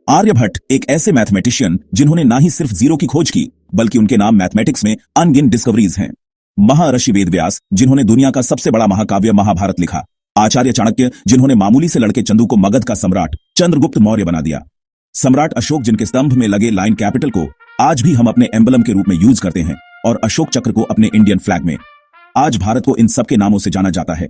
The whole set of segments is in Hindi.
आर्यभट्ट एक ऐसे मैथमेटिशियन जिन्होंने ना ही सिर्फ जीरो की खोज की बल्कि उनके नाम मैथमेटिक्स में अनगिनत डिस्कवरीज हैं। महर्षि वेदव्यास जिन्होंने दुनिया का सबसे बड़ा महाकाव्य महाभारत लिखा। आचार्य चाणक्य जिन्होंने मामूली से लड़के चंदू को मगध का सम्राट चंद्रगुप्त मौर्य बना दिया। सम्राट अशोक जिनके स्तंभ में लगे लाइन कैपिटल को आज भी हम अपने एम्बलम के रूप में यूज करते हैं और अशोक चक्र को अपने इंडियन फ्लैग में। आज भारत को इन सबके नामों से जाना जाता है,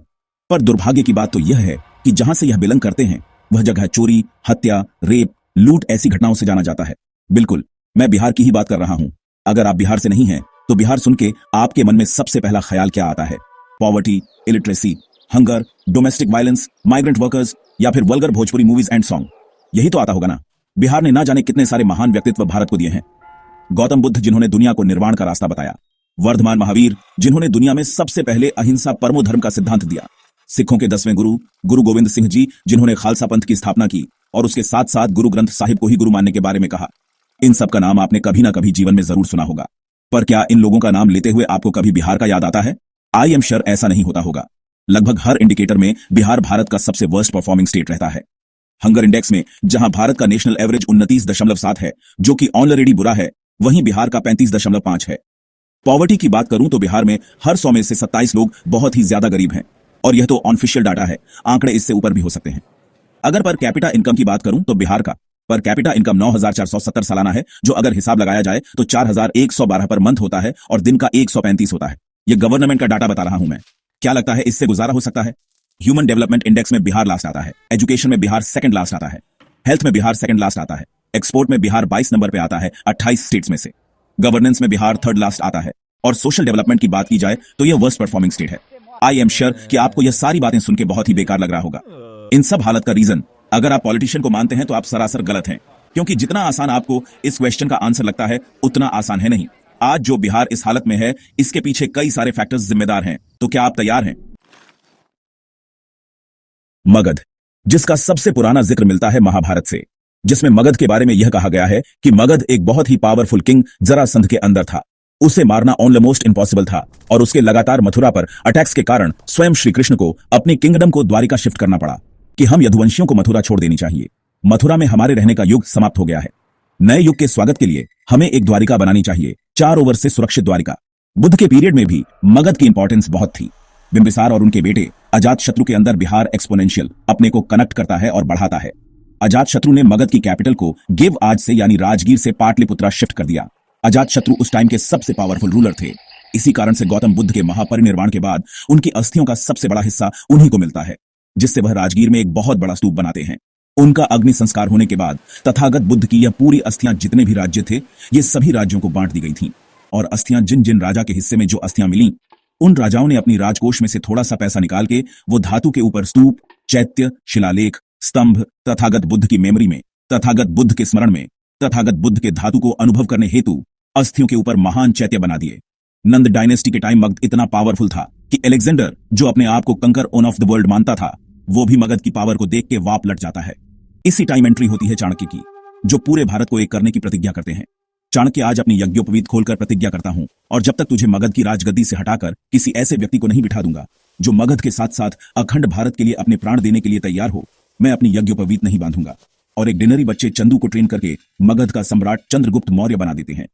पर दुर्भाग्य की बात तो यह है कि जहां से यह बिलोंग करते हैं वह जगह चोरी, हत्या, रेप, लूट ऐसी घटनाओं से जाना जाता है। बिल्कुल, मैं बिहार की ही बात कर रहा हूं। अगर आप बिहार से नहीं हैं तो बिहार सुन के आपके मन में सबसे पहला ख्याल क्या आता है? Poverty, illiteracy, hunger, domestic violence, migrant workers या फिर vulgar Bhojpuri movies and song, यही तो आता होगा ना। बिहार ने ना जाने कितने सारे महान व्यक्तित्व भारत को दिए हैं। गौतम बुद्ध जिन्होंने दुनिया को निर्वाण का रास्ता बताया, वर्धमान महावीर जिन्होंने दुनिया में सबसे पहले अहिंसा परमो धर्म का सिद्धांत दिया, सिखों के 10वें गुरु गुरु गोविंद सिंह जी जिन्होंने खालसा पंथ की स्थापना की और उसके साथ साथ गुरु ग्रंथ साहिब को ही गुरु मानने के बारे में कहा। इन सब का नाम आपने कभी ना कभी जीवन में जरूर सुना होगा, पर क्या इन लोगों का नाम लेते हुए आपको कभी बिहार का याद आता है? आई एम श्योर ऐसा नहीं होता होगा। लगभग हर इंडिकेटर में बिहार भारत का सबसे वर्स्ट परफॉर्मिंग स्टेट रहता है। हंगर इंडेक्स में जहां भारत का नेशनल एवरेज 29.7 है, जो कि ऑलरेडी बुरा है, वहीं बिहार का 35.5 है। पॉवर्टी की बात करूं तो बिहार में हर 100 में से 27 लोग बहुत ही ज्यादा गरीब हैं, और यह तो ऑनऑफिशियल डाटा है, आंकड़े इससे ऊपर भी हो सकते हैं। अगर पर कैपिटा इनकम की बात करूं तो बिहार का पर कैपिटा इनकम 9,470 सालाना है, जो अगर हिसाब लगाया जाए तो 4,112 पर मंथ होता है और दिन का 135 होता है। यह गवर्नमेंट का डाटा बता रहा हूं मैं। क्या लगता है इससे गुजारा हो सकता है? ह्यूमन डेवलपमेंट इंडेक्स में बिहार लास्ट आता है, एजुकेशन में बिहार सेकंड लास्ट आता है, हेल्थ में बिहार सेकंड लास्ट आता है, एक्सपोर्ट में बिहार 22 नंबर पे आता है 28 स्टेट्स में से, गवर्नेंस में बिहार थर्ड लास्ट आता है, और सोशल डेवलपमेंट की बात की जाए तो यह वर्स्ट परफॉर्मिंग स्टेट है। आई एम श्योर कि आपको यह सारी बातें सुन के बहुत ही बेकार लग रहा होगा। इन सब हालत का रीजन अगर आप पॉलिटिशियन को मानते हैं तो आप सरासर गलत हैं, क्योंकि जितना आसान आपको इस क्वेश्चन का आंसर लगता है उतना आसान है नहीं। आज जो बिहार इस हालत में है इसके पीछे कई सारे फैक्टर्स जिम्मेदार हैं। तो क्या आप तैयार हैं? मगध, जिसका सबसे पुराना जिक्र मिलता है महाभारत से, जिसमें मगध के बारे में यह कहा गया है कि मगध एक बहुत ही पावरफुल किंग जरासंध के अंदर था। उसे मारना ऑलमोस्ट इम्पॉसिबल था और उसके लगातार मथुरा पर अटैक्स के कारण स्वयं श्री कृष्ण को अपनी किंगडम को द्वारिका शिफ्ट करना पड़ा कि हम यदुवंशियों को मथुरा छोड़ देनी चाहिए। मथुरा में हमारे रहने का युग समाप्त हो गया है। नए युग के स्वागत के लिए हमें एक द्वारिका बनानी चाहिए, 4 ओवर से सुरक्षित द्वारिका। बुद्ध के पीरियड में भी मगध की इंपॉर्टेंस बहुत थी। बिंबिसार और उनके बेटे अजातशत्रु के अंदर बिहार एक्सपोनेंशियल अपने को कनेक्ट करता है और बढ़ाता है। अजातशत्रु ने मगध की कैपिटल को गिव आज से यानी राजगीर से पाटलिपुत्रा शिफ्ट कर दिया। अजातशत्रु उस टाइम के सबसे पावरफुल रूलर थे। इसी कारण से गौतम बुद्ध के महापरिनिर्वाण के बाद उनकी अस्थियों का सबसे बड़ा हिस्सा उन्हीं को मिलता है, जिससे वह राजगीर में एक बहुत बड़ा स्तूप बनाते हैं। उनका अग्नि संस्कार होने के बाद तथागत बुद्ध की यह पूरी अस्थियां जितने भी राज्य थे ये सभी राज्यों को बांट दी गई थीं, और अस्थियां जिन जिन राजा के हिस्से में जो अस्थियां मिली, उन राजाओं ने अपनी राजकोष में से थोड़ा सा पैसा निकाल के वो धातु के ऊपर स्तूप, चैत्य, शिलालेख, स्तंभ तथागत बुद्ध की मेमोरी में, तथागत बुद्ध के स्मरण में, तथागत बुद्ध के धातु को अनुभव करने हेतु अस्थियों के ऊपर महान चैत्य बना दिए। नंद डायनेस्टी के टाइम मगध इतना पावरफुल था कि अलेक्जेंडर, जो अपने आप को कंकर ऑन ऑफ द वर्ल्ड मानता था, वो भी मगध की पावर को देख के वाप लट जाता है। इसी टाइम एंट्री होती है चाणक्य की, जो पूरे भारत को एक करने की प्रतिज्ञा करते हैं। चाणक्य आज अपनी यज्ञोपवीत खोलकर प्रतिज्ञा करता हूं, और जब तक तुझे मगध की राजगद्दी से हटाकर किसी ऐसे व्यक्ति को नहीं बिठा दूंगा जो मगध के साथ साथ अखंड भारत के लिए अपने प्राण देने के लिए तैयार हो, मैं अपनी यज्ञोपवीत नहीं बांधूंगा। और एक डिनरी बच्चे चंदू को ट्रेन करके मगध का सम्राट चंद्रगुप्त मौर्य बना देते हैं।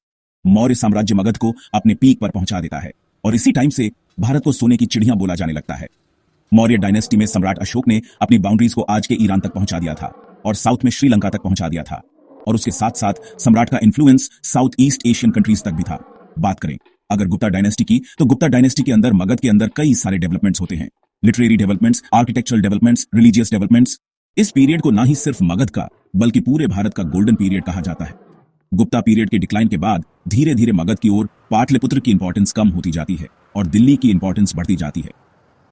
मौर्य साम्राज्य मगध को अपने पीक पर पहुंचा देता है, और इसी टाइम से भारत को सोने की चिड़िया बोला जाने लगता है। मौर्य डायनेस्टी में सम्राट अशोक ने अपनी बाउंड्रीज को आज के ईरान तक पहुंचा दिया था और साउथ में श्रीलंका तक पहुंचा दिया था, और उसके साथ साथ सम्राट का influence south east Asian countries तक भी था। बात करें अगर गुप्ता डायनेस्टी की, तो गुप्ता डायनेस्टी के अंदर मगध के अंदर कई सारे डेवलपमेंट्स होते हैं, literary developments, architectural developments, religious developments. इस पीरियड को ना ही सिर्फ मगध का बल्कि पूरे भारत का गोल्डन पीरियड कहा जाता है। गुप्ता पीरियड के डिक्लाइन के बाद धीरे धीरे मगध की ओर पाटलिपुत्र की इंपॉर्टेंस कम होती जाती है और दिल्ली की इंपॉर्टेंस बढ़ती जाती है।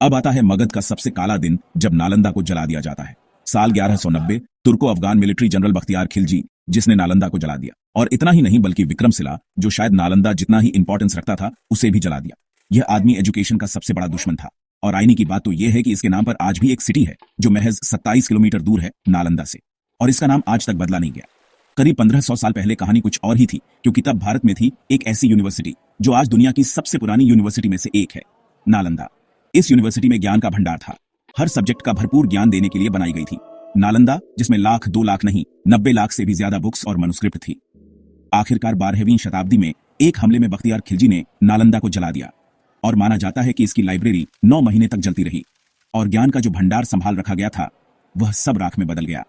अब आता है मगध का सबसे काला दिन, जब नालंदा को जला दिया जाता है। साल 1190 तुर्को अफगान मिलिट्री जनरल बख्तियार खिलजी जिसने नालंदा को जला दिया, और इतना ही नहीं बल्कि विक्रमशिला, जो शायद नालंदा जितना ही इंपॉर्टेंस रखता था, उसे भी जला दिया। यह आदमी एजुकेशन का सबसे बड़ा दुश्मन था, और आईनी की बात तो यह है कि इसके नाम पर आज भी एक सिटी है जो महज 27 किलोमीटर दूर है नालंदा से, और इसका नाम आज तक बदला नहीं गया। करीब 1500 साल पहले कहानी कुछ और ही थी, क्योंकि तब भारत में थी एक ऐसी यूनिवर्सिटी जो आज दुनिया की सबसे पुरानी यूनिवर्सिटी में से एक है, नालंदा। इस यूनिवर्सिटी में ज्ञान का भंडार था, हर सब्जेक्ट का भरपूर ज्ञान देने के लिए बनाई गई थी। नालंदा, जिसमें लाख 2 लाख नहीं 90 लाख से भी ज्यादा बुक्स और मनुस्क्रिप्ट थी। आखिरकार 12वीं शताब्दी में एक हमले में बख्तियार खिलजी ने नालंदा को जला दिया और माना जाता है कि इसकी लाइब्रेरी 9 महीने तक जलती रही और ज्ञान का जो भंडार संभाल रखा गया था वह सब राख में बदल गया।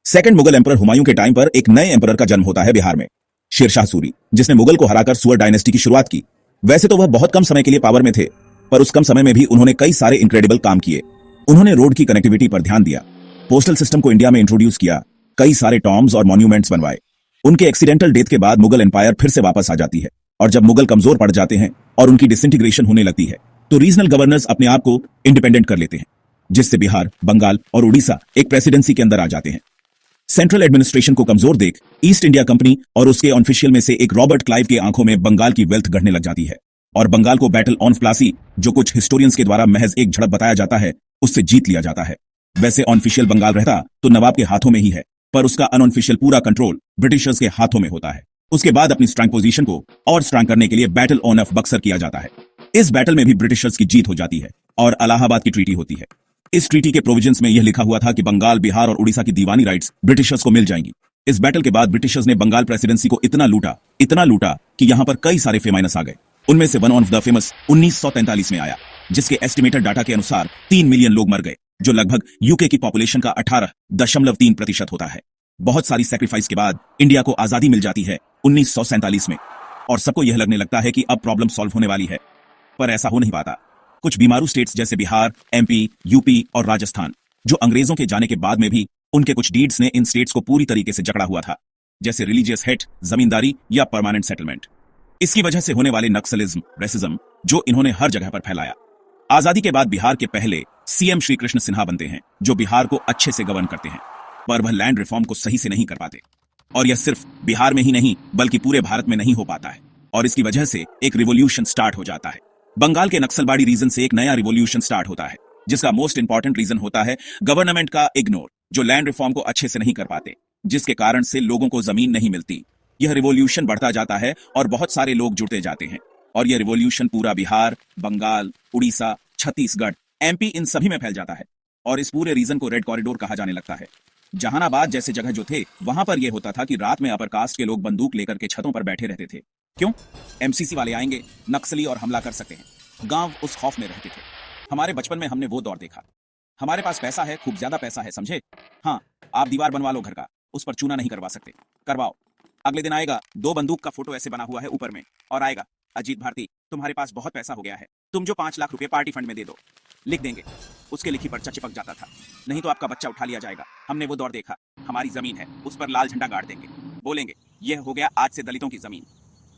सेकंड मुगल एम्परर हुमायूं के टाइम पर एक नए एम्परर का जन्म होता है बिहार में, शेरशाह सूरी, जिसने मुगल को हराकर सुअर डायनेस्टी की शुरुआत की। वैसे तो वह बहुत कम समय के लिए पावर में थे, पर उस कम समय में भी उन्होंने कई सारे इनक्रेडिबल काम किए। उन्होंने रोड की कनेक्टिविटी पर ध्यान दिया, पोस्टल सिस्टम को इंडिया में इंट्रोड्यूस किया, कई सारे टॉम्ब्स और मॉन्यूमेंट्स बनवाए। उनके एक्सीडेंटल डेथ के बाद मुगल एम्पायर फिर से वापस आ जाती है और जब मुगल कमजोर पड़ जाते हैं और उनकी डिसइंटीग्रेशन होने लगती है तो रीजनल गवर्नर्स अपने आप को इंडिपेंडेंट कर लेते हैं, जिससे बिहार, बंगाल और उड़ीसा एक प्रेसिडेंसी के अंदर आ जाते हैं। सेंट्रल एडमिनिस्ट्रेशन को कमजोर देख ईस्ट इंडिया कंपनी और उसके ऑफिशियल में से एक रॉबर्ट क्लाइव की आंखों में बंगाल की वेल्थ घटने लग जाती है और बंगाल को बैटल ऑन प्लासी, जो कुछ हिस्टोरियंस के द्वारा महज एक झड़प बताया जाता है, उससे जीत लिया जाता है। वैसे ऑनऑफिशियल बंगाल रहता तो नवाब के हाथों में ही है, पर उसका अनऑफिशियल पूरा कंट्रोल ब्रिटिशर्स के हाथों में होता है। उसके बाद अपनी स्ट्रांग पोजीशन को और स्ट्रांग करने के लिए बैटल ऑन ऑफ बक्सर किया जाता है। इस बैटल में भी ब्रिटिशर्स की जीत हो जाती है और इलाहाबाद की ट्रीटी होती है। इस ट्रीटी के प्रोविजंस में यह लिखा हुआ था कि बंगाल, बिहार और उड़ीसा की दीवानी राइट्स ब्रिटिशर्स को मिल जाएंगी। इस बैटल के बाद ब्रिटिशर्स ने बंगाल प्रेसिडेंसी को इतना लूटा कि यहां पर कई सारे फेमाइनस आ गए। उनमें से वन ऑफ द फेमस 1943 में आया, जिसके एस्टिमेटेड डाटा के अनुसार 3 मिलियन लोग मर गए, जो लगभग यूके की पॉपुलेशन का 18.3% होता है। बहुत सारी सैक्रिफाइस के बाद इंडिया को आजादी मिल जाती है 1947 में और सबको यह लगने लगता है कि अब प्रॉब्लम सॉल्व होने वाली है, पर ऐसा हो नहीं पाता। कुछ बीमारू स्टेट्स जैसे बिहार, एमपी, यूपी और राजस्थान, जो अंग्रेजों के जाने के बाद में भी उनके कुछ डीड्स ने इन स्टेट्स को पूरी तरीके से जकड़ा हुआ था, जैसे रिलीजियस हेट, जमींदारी या परमानेंट सेटलमेंट। इसकी वजह से होने वाले नक्सलिज्म, रेसिज्म, जो इन्होंने हर जगह पर फैलाया। आजादी के बाद बिहार के पहले सीएम श्री कृष्ण सिन्हा बनते हैं, जो बिहार को अच्छे से गवर्न करते हैं, पर वह लैंड रिफॉर्म को सही से नहीं कर पाते और यह सिर्फ बिहार में ही नहीं बल्कि पूरे भारत में नहीं हो पाता है और इसकी वजह से एक रिवॉल्यूशन स्टार्ट हो जाता है। बंगाल के नक्सलबाड़ी रीजन से एक नया रिवॉल्यूशन स्टार्ट होता है, जिसका मोस्ट इंपॉर्टेंट रीजन होता है गवर्नमेंट का इग्नोर, जो लैंड रिफॉर्म को अच्छे से नहीं कर पाते, जिसके कारण से लोगों को जमीन नहीं मिलती। यह रिवॉल्यूशन बढ़ता जाता है और बहुत सारे लोग जुड़ते जाते हैं और यह रिवॉल्यूशन पूरा बिहार, बंगाल, उड़ीसा, छत्तीसगढ़, एमपी इन सभी में फैल जाता है और इस पूरे रीजन को रेड कॉरिडोर कहा जाने लगता है। जहानाबाद जैसे जगह जो थे, वहां पर यह होता था कि रात में अपर कास्ट के लोग बंदूक लेकर के छतों पर बैठे रहते थे। क्यों? एमसीसी वाले आएंगे, नक्सली और हमला कर सकते हैं। गांव उस खौफ में रहते थे। हमारे बचपन में हमने वो दौर देखा। हमारे पास पैसा है, खूब ज्यादा पैसा है, समझे? हाँ, आप दीवार बनवा लो घर का, उस पर चूना नहीं करवा सकते, करवाओ। अगले दिन आएगा, 2 बंदूक का फोटो ऐसे बना हुआ है ऊपर में और आएगा, अजीत भारती, तुम्हारे पास बहुत पैसा हो गया है, तुम जो 5 लाख रुपए पार्टी फंड में दे दो। लिख देंगे, उसके लिखी पर्चा चिपक जाता था, नहीं तो आपका बच्चा उठा लिया जाएगा। हमने वो दौर देखा। हमारी जमीन है, उस पर लाल झंडा गाड़ देंगे, बोलेंगे यह हो गया आज से दलितों की जमीन।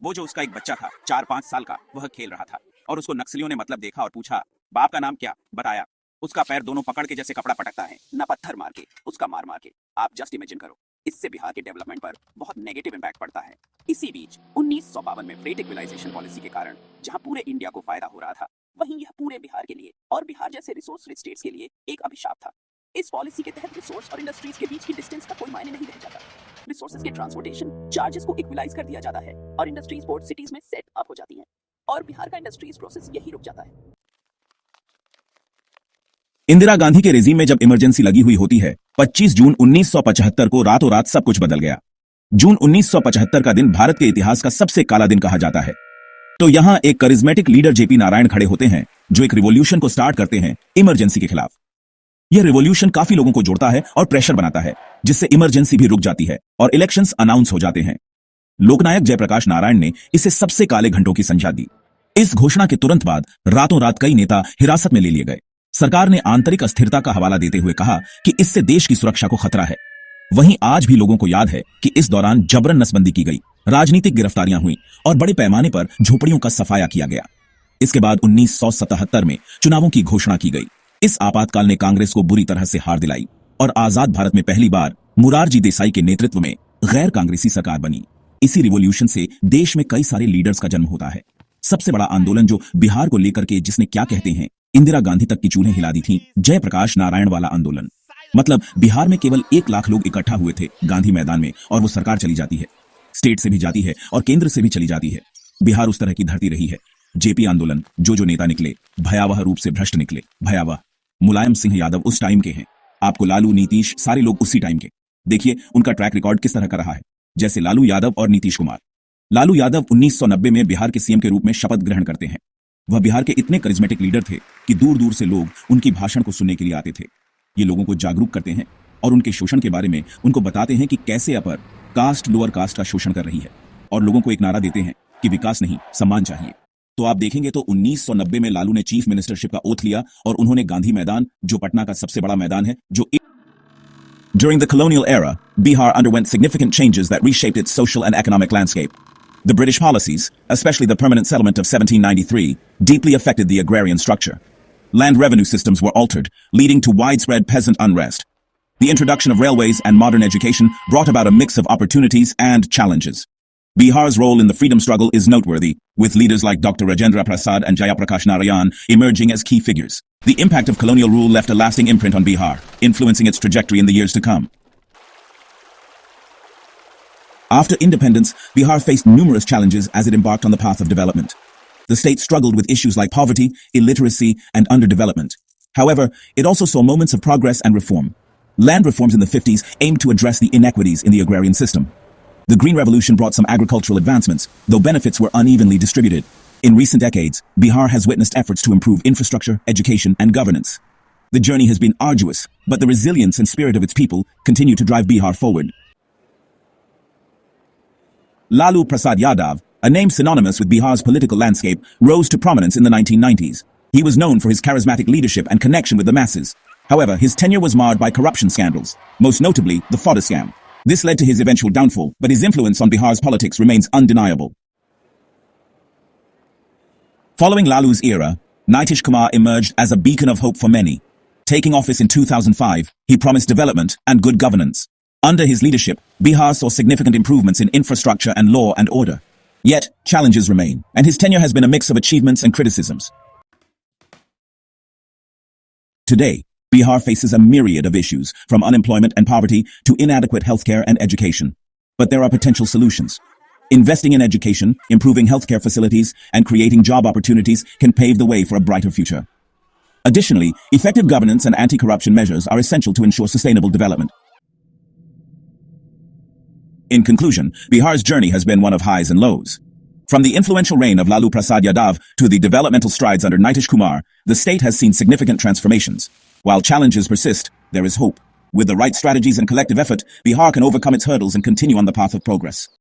वो जो उसका एक बच्चा था 4-5 साल का, वह खेल रहा था और उसको नक्सलियों ने मतलब देखा और पूछा, बाप का नाम क्या? बताया। उसका पैर दोनों पकड़ के जैसे कपड़ा पटकता है ना, पत्थर मार के, उसका मार मार के। आप जस्ट इमेजिन करो, इससे बिहार के डेवलपमेंट पर बहुत नेगेटिव इंपैक्ट पड़ता है। इसी बीच 1952 में फ्रेट इक्विलाइजेशन पॉलिसी के कारण जहां पूरे इंडिया को फायदा हो रहा था, वहीं यह पूरे बिहार के लिए और बिहार जैसे रिसोर्स रिच स्टेट्स के लिए एक अभिशाप था। इस पॉलिसी के तहत रिसोर्स और इंडस्ट्रीज के बीच की डिस्टेंस का कोई मायने नहीं रह जाता। रिसोर्सेज के ट्रांसपोर्टेशन चार्जेस को इक्विलाइज कर दिया जाता है और इंडस्ट्रीज बोर्ड सिटीज में सेट अप हो जाती हैं और बिहार का इंडस्ट्रीज प्रोसेस यही रुक जाता है। इंदिरा गांधी के रेजिम में जब इमरजेंसी लगी हुई होती है, 25 जून 1975 को रातों रात सब कुछ बदल गया। जून 1975 का दिन भारत के इतिहास का सबसे काला दिन कहा जाता है। तो यहां एक करिज्मेटिक लीडर जेपी नारायण खड़े होते हैं, जो एक रिवॉल्यूशन को स्टार्ट करते हैं इमरजेंसी के खिलाफ। यह रिवॉल्यूशन काफी लोगों को जोड़ता है और प्रेशर बनाता है, जिससे इमरजेंसी भी रुक जाती है और इलेक्शंस अनाउंस हो जाते हैं। लोकनायक जयप्रकाश नारायण ने इसे सबसे काले घंटों की संज्ञा दी। इस घोषणा के तुरंत बाद रातों रात कई नेता हिरासत में ले लिए गए। सरकार ने आंतरिक अस्थिरता का हवाला देते हुए कहा कि इससे देश की सुरक्षा को खतरा है। वहीं आज भी लोगों को याद है कि इस दौरान जबरन नसबंदी की गई, राजनीतिक गिरफ्तारियां हुई और बड़े पैमाने पर झोपड़ियों का सफाया किया गया। इसके बाद 1977 में चुनावों की घोषणा की गई। इस आपातकाल ने कांग्रेस को बुरी तरह से हार दिलाई और आजाद भारत में पहली बार मुरारजी देसाई के नेतृत्व में गैर कांग्रेसी सरकार बनी। इसी रिवॉल्यूशन से देश में कई सारे लीडर्स का जन्म होता है। सबसे बड़ा आंदोलन जो बिहार को लेकर के, जिसने क्या कहते हैं इंदिरा गांधी तक की चूल्हें हिला दी थी, जयप्रकाश नारायण वाला आंदोलन। मतलब बिहार में केवल 1 लाख लोग इकट्ठा हुए थे गांधी मैदान में और वो सरकार चली जाती है, स्टेट से भी जाती है और केंद्र से भी चली जाती है। बिहार उस तरह की धरती रही है। जेपी आंदोलन, जो नेता निकले भयावह रूप से भ्रष्ट निकले, भयावह। मुलायम सिंह यादव उस टाइम के हैं। आपको लालू, नीतीश, सारे लोग उसी टाइम के। देखिए उनका ट्रैक रिकॉर्ड किस तरह का रहा है। जैसे लालू यादव और नीतीश कुमार। लालू यादव 1990 में बिहार के सीएम के रूप में शपथ ग्रहण करते हैं। वह बिहार के इतने करिश्मेटिक लीडर थे कि दूर दूर से लोग उनकी भाषण को सुनने के लिए आते थे। ये लोगों को जागरूक करते हैं और उनके शोषण के बारे में उनको बताते हैं कि कैसे अपर कास्ट लोअर कास्ट का शोषण कर रही है, और लोगों को एक नारा देते हैं कि विकास नहीं सम्मान चाहिए। तो आप देखेंगे तो 1990 में लालू ने चीफ मिनिस्टरशिप का ओथ लिया और उन्होंने गांधी मैदान, जो पटना का सबसे बड़ा मैदान है, जो During the colonial era, Bihar underwent significant changes that reshaped its social and economic landscape. The British policies, especially the Permanent Settlement of 1793, deeply affected the agrarian structure. Land revenue systems were altered, leading to widespread peasant unrest. The introduction of railways and modern education brought about a mix of opportunities and challenges. Bihar's role in the freedom struggle is noteworthy, with leaders like Dr. Rajendra Prasad and Jayaprakash Narayan emerging as key figures. The impact of colonial rule left a lasting imprint on Bihar, influencing its trajectory in the years to come. After independence, Bihar faced numerous challenges as it embarked on the path of development. The state struggled with issues like poverty, illiteracy, and underdevelopment. However, it also saw moments of progress and reform. Land reforms in the 50s aimed to address the inequities in the agrarian system. The Green Revolution brought some agricultural advancements, though benefits were unevenly distributed. In recent decades, Bihar has witnessed efforts to improve infrastructure, education, and governance. The journey has been arduous, but the resilience and spirit of its people continue to drive Bihar forward. Lalu Prasad Yadav, a name synonymous with Bihar's political landscape, rose to prominence in the 1990s. He was known for his charismatic leadership and connection with the masses. However, his tenure was marred by corruption scandals, most notably the fodder scam. This led to his eventual downfall, but his influence on Bihar's politics remains undeniable. Following Lalu's era, Nitish Kumar emerged as a beacon of hope for many. Taking office in 2005, he promised development and good governance. Under his leadership, Bihar saw significant improvements in infrastructure and law and order. Yet, challenges remain, and his tenure has been a mix of achievements and criticisms. Today, Bihar faces a myriad of issues, from unemployment and poverty to inadequate healthcare and education. But there are potential solutions. Investing in education, improving healthcare facilities, and creating job opportunities can pave the way for a brighter future. Additionally, effective governance and anti-corruption measures are essential to ensure sustainable development. In conclusion, Bihar's journey has been one of highs and lows. From the influential reign of Lalu Prasad Yadav to the developmental strides under Nitish Kumar, the state has seen significant transformations. While challenges persist, there is hope. With the right strategies and collective effort, Bihar can overcome its hurdles and continue on the path of progress.